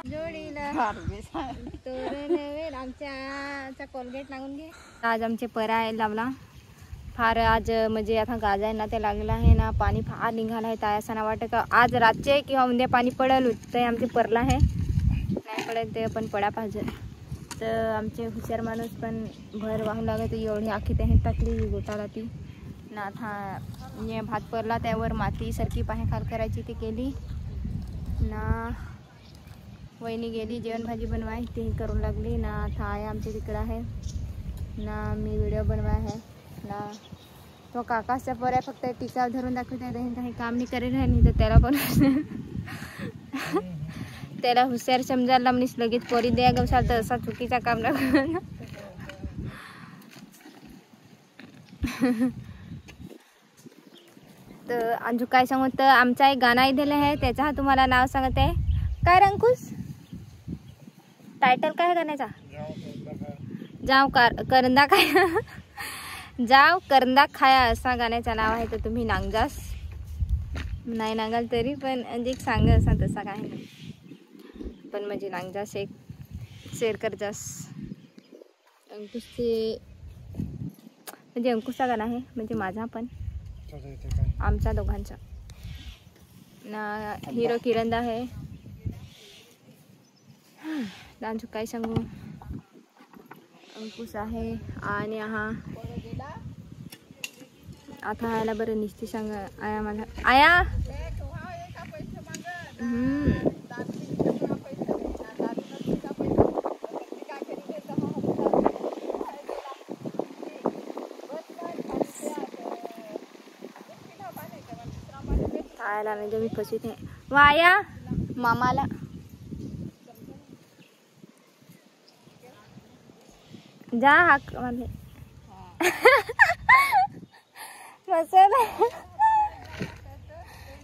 जोडीला आमच्या कोलगेट लागून घे. आज आमचे परा लावला फार. आज म्हणजे आता गाजा ना ते लागला आहे ना, पाणी फार निघाला आहे. काय असं ना वाटतं का आज रातचे किंवा उद्या पाणी पडेल ते आमचे परला आहे. नाही पडेल ते पण पडा पाहिजे. तर आमचे हुशार माणूस पण भर वाहू लागत एवढी आखी त्याने टाकली गोटाला ती ना. आता भात परला त्यावर माती सारखी पाहे खाल करायची ती केली ना. वहिनी गेली जेवण भाजी बनवाय ती करून लागली ना. आता आया आमच्या तिकडं आहे ना. मी व्हिडिओ बनवाय आहे ना. तो काकाचा पोऱ्या फक्त टिकाव धरून दाखवत आहे. काही काम नाही करेल आहे नाही तर त्याला पण त्याला हुशार समजायला म्हणून लगेच पोरी द्या गवसाल तर असा चुकीचा काम नको. तर अजून काय सांगू तर आमचा एक गाणं दिलं आहे त्याचा तुम्हाला नाव सांगत आहे. काय रंकुश टायटल काय गाण्याचा? जाव करंदा खाया. जाव करंदा खाया असा गाण्याचं नाव आहे. तर तुम्ही नांगजास नाही नांगाल तरी पण म्हणजे एक सांग असा तसा काय नाही पण म्हणजे नांगजास एक शेअर करजास. अंकुशचे म्हणजे अंकुशचा गाणं आहे म्हणजे माझा पण आमच्या दोघांचा ना. हिरो किरंदा आहे. डान्स काय सांगू अंकुश आहे आणि हा आता आयला बरं निश्चित सांग आया मला आया. आयला म्हणजे मी फसवीत आहे वाया मामाला. जा हाक म्हणजे मसाला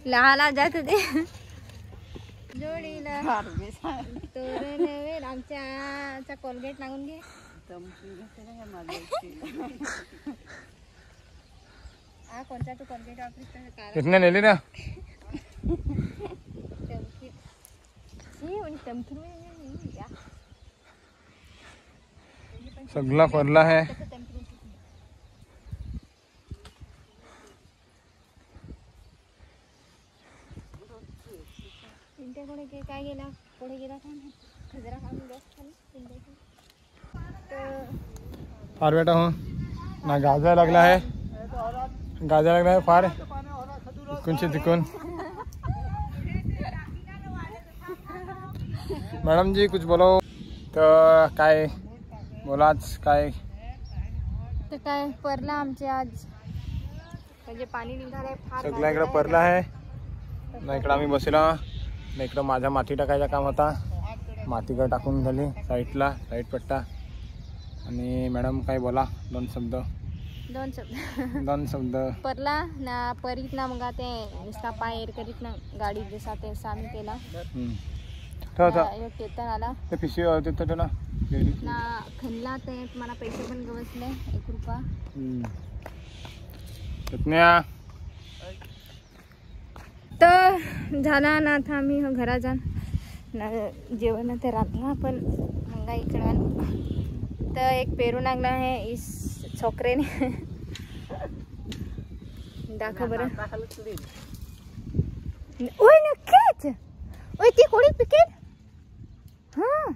लहाला जात ते जोडीला तोरण आमच्या कोलगेट लागून घे. हा कोणता तू कोलगेट वापरत कितने ले लेना सगला परला है. काय गेला पुढे गेला काय खजरा खाऊन बस फार बेटा हूँ ना. गाजा लगला है. गाजा लगला है फार इकून से तिकून. मैडम जी कुछ बोलो. तर काय बोलाच काय तर काय परला आमचे आज म्हणजे पाणी निघालंय फार. सगळा इकडं परला आहे ना. इकडं आम्ही बसला ना. इकडं माझा माती टाकायचा काम होता. माती का टाकून झाली साईडला साईड पट्टा. आणि मॅडम काय बोला दोन शब्द परला ना. परीत ना मग ते नुसता पाय एर करीत ना गाडी जसा ते सामी केला आला ते पिशवी होते ना खणला ते मला पैसे पण गवसले 1 रुपया. तर झाला ना. आता आम्ही घरा जा ना. जेवण ते राहता पण मंगा इकडं तर एक पेरू लागला आहे इस छोकरेने. दाखव बरं. ओय नक्कीच ओय ती कोणी पिकेल हां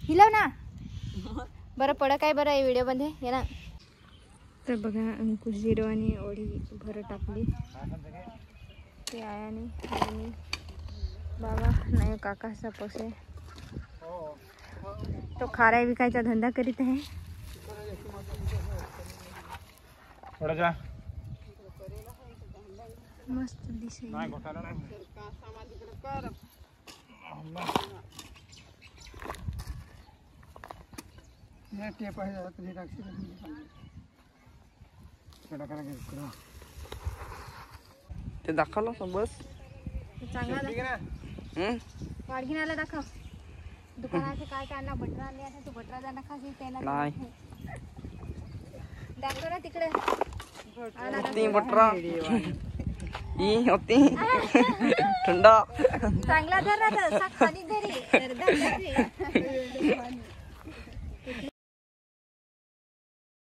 हिलव ना बरं पड काय बरं व्हिडिओ मध्ये हे ना. तर बघा अंकुश जिरो आणि ओढी भर टाकली ते आयाने आणि बाबा नाही काकाचा पोसे तो खाराय विकायचा धंदा करीत आहे. मस्त दिसेल. ते दाखवलं बस चांगला वाडगिनाला दाखव. दुकानाचे काय काय ना बटरा आणले आता तू बटरा जा नका त्याला नाही दाखव ना तिकडे. ती बटरा ही होती थंड चांगला धर खाली घरी